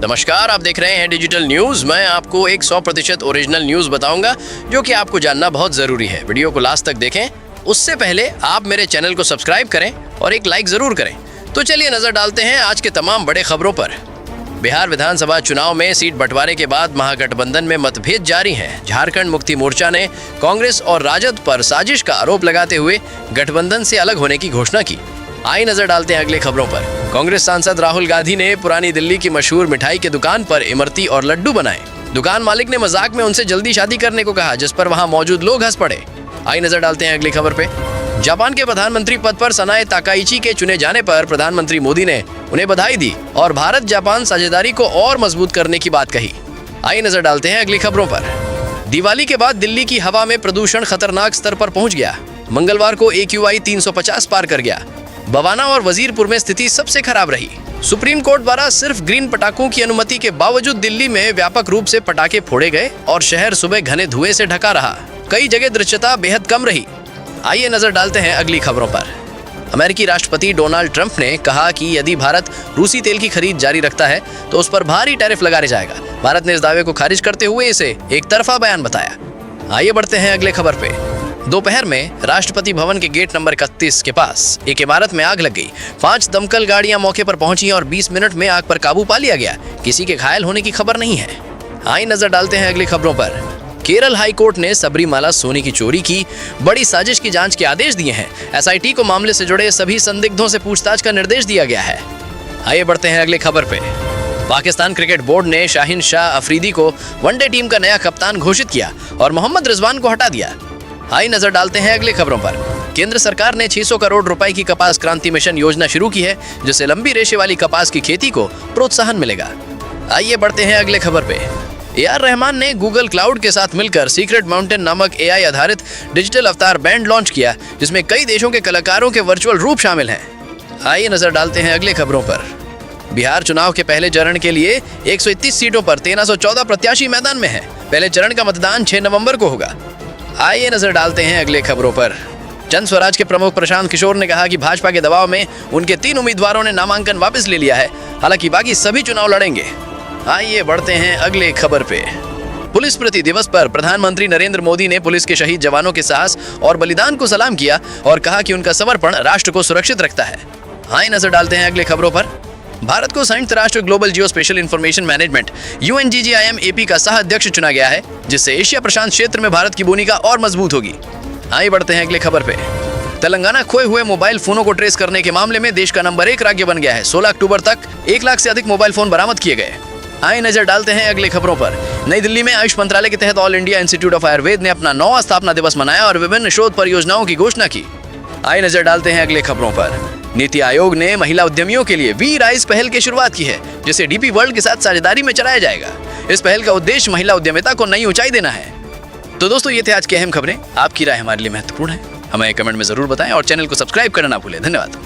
नमस्कार, आप देख रहे हैं डिजिटल न्यूज। मैं आपको एक 100% ओरिजिनल न्यूज बताऊंगा जो कि आपको जानना बहुत जरूरी है। वीडियो को लास्ट तक देखें। उससे पहले आप मेरे चैनल को सब्सक्राइब करें और एक लाइक जरूर करें। तो चलिए नजर डालते हैं आज के तमाम बड़े खबरों पर। बिहार विधानसभा चुनाव में सीट बंटवारे के बाद महागठबंधन में मतभेद जारी हैं। झारखंड मुक्ति मोर्चा ने कांग्रेस और राजद पर साजिश का आरोप लगाते हुए गठबंधन से अलग होने की घोषणा की। आइए नजर डालते हैं अगले खबरों पर। कांग्रेस सांसद राहुल गांधी ने पुरानी दिल्ली की मशहूर मिठाई की दुकान पर इमरती और लड्डू बनाए। दुकान मालिक ने मजाक में उनसे जल्दी शादी करने को कहा, जिस पर वहां मौजूद लोग हंस पड़े। आइए नजर डालते हैं अगली खबर पे। जापान के प्रधानमंत्री पद पर सनाए ताकाइची के चुने जाने पर प्रधानमंत्री मोदी ने उन्हें बधाई दी और भारत जापान साझेदारी को और मजबूत करने की बात कही। आइए नजर डालते हैं अगली खबरों पर। दिवाली के बाद दिल्ली की हवा में प्रदूषण खतरनाक स्तर पर पहुंच गया। मंगलवार को AQI 350 पार कर गया। बवाना और वजीरपुर में स्थिति सबसे खराब रही। सुप्रीम कोर्ट द्वारा सिर्फ ग्रीन पटाखों की अनुमति के बावजूद दिल्ली में व्यापक रूप से पटाखे फोड़े गए और शहर सुबह घने धुएं से ढका रहा। कई जगह दृश्यता बेहद कम रही। आइए नजर डालते हैं अगली खबरों पर। अमेरिकी राष्ट्रपति डोनाल्ड ट्रंप ने कहा कि यदि भारत रूसी तेल की खरीद जारी रखता है तो उस पर भारी टैरिफ लगाया जाएगा। भारत ने इस दावे को खारिज करते हुए इसे एक तरफा बयान बताया। आइए बढ़ते हैं अगले खबर पे। दोपहर में राष्ट्रपति भवन के गेट नंबर 31 के पास एक इमारत में आग लग गई। 5 दमकल गाड़ियां मौके पर पहुंची और 20 मिनट में आग पर काबू पा लिया गया। किसी के घायल होने की खबर नहीं है। आइए नजर डालते हैं अगली खबरों पर। केरल हाई कोर्ट ने सबरीमाला सोने की चोरी की बड़ी साजिश की जांच के आदेश दिए हैं। SIT को मामले से जुड़े सभी संदिग्धों से पूछताछ का निर्देश दिया गया है। आइए बढ़ते हैं अगले खबर पे। पाकिस्तान क्रिकेट बोर्ड ने शाहीन शाह अफरीदी को वनडे टीम का नया कप्तान घोषित किया और मोहम्मद रिजवान को हटा दिया। आइए नजर डालते हैं अगले खबरों पर। केंद्र सरकार ने 600 करोड़ रुपए की कपास क्रांति मिशन योजना शुरू की है, जिससे लंबी रेशे वाली कपास की खेती को प्रोत्साहन मिलेगा। आइए बढ़ते हैं अगले खबर पे। AR रहमान ने गूगल क्लाउड के साथ मिलकर सीक्रेट माउंटेन नामक AI आधारित डिजिटल अवतार बैंड लॉन्च किया, जिसमें कई देशों के कलाकारों के वर्चुअल रूप शामिल हैं। आइए नजर डालते हैं अगले खबरों पर। बिहार चुनाव के पहले चरण के लिए 131 सीटों पर 1314 प्रत्याशी मैदान में हैं। पहले चरण का मतदान 6 नवंबर को होगा। आइए नजर डालते हैं अगले खबरों पर। जन स्वराज के प्रमुख प्रशांत किशोर ने कहा कि भाजपा के दबाव में उनके 3 उम्मीदवारों ने नामांकन वापस ले लिया है। हालांकि बाकी सभी चुनाव लड़ेंगे। आइए बढ़ते हैं अगले खबर पे। पुलिस स्मृति दिवस पर प्रधानमंत्री नरेंद्र मोदी ने पुलिस के शहीद जवानों के साहस और बलिदान को सलाम किया और कहा कि उनका समर्पण राष्ट्र को सुरक्षित रखता है। आइए नजर डालते हैं अगले खबरों पर। भारत को संयुक्त राष्ट्र global geo spatial information management UNGGIM AP का सह अध्यक्ष चुना गया है, जिससे एशिया प्रशांत क्षेत्र में भारत की भूमिका और मजबूत होगी। आइए बढ़ते हैं अगले खबर पे। तेलंगाना खोए हुए मोबाइल फोनों को ट्रेस करने के मामले में देश का नंबर 1 राज्य बन गया है। 16 अक्टूबर तक 1 लाख से अधिक मोबाइल फोन बरामद किए गए। आइए नजर डालते हैं अगले खबरों पर। नई दिल्ली में आयुष मंत्रालय के तहत all India institute of Ayurveda ने अपना 9वां स्थापना दिवस मनाया और विभिन्न शोध परियोजनाओं की घोषणा की। आइए नजर डालते हैं अगले खबरों पर। नीति आयोग ने महिला उद्यमियों के लिए वी राइज पहल की शुरुआत की है, जिसे DP वर्ल्ड के साथ साझेदारी में चलाया जाएगा। इस पहल का उद्देश्य महिला उद्यमिता को नई ऊंचाई देना है। तो दोस्तों, ये थे आज की अहम खबरें। आपकी राय हमारे लिए महत्वपूर्ण है। हमें कमेंट में जरूर बताएं और चैनल को सब्सक्राइब करना ना भूलें। धन्यवाद।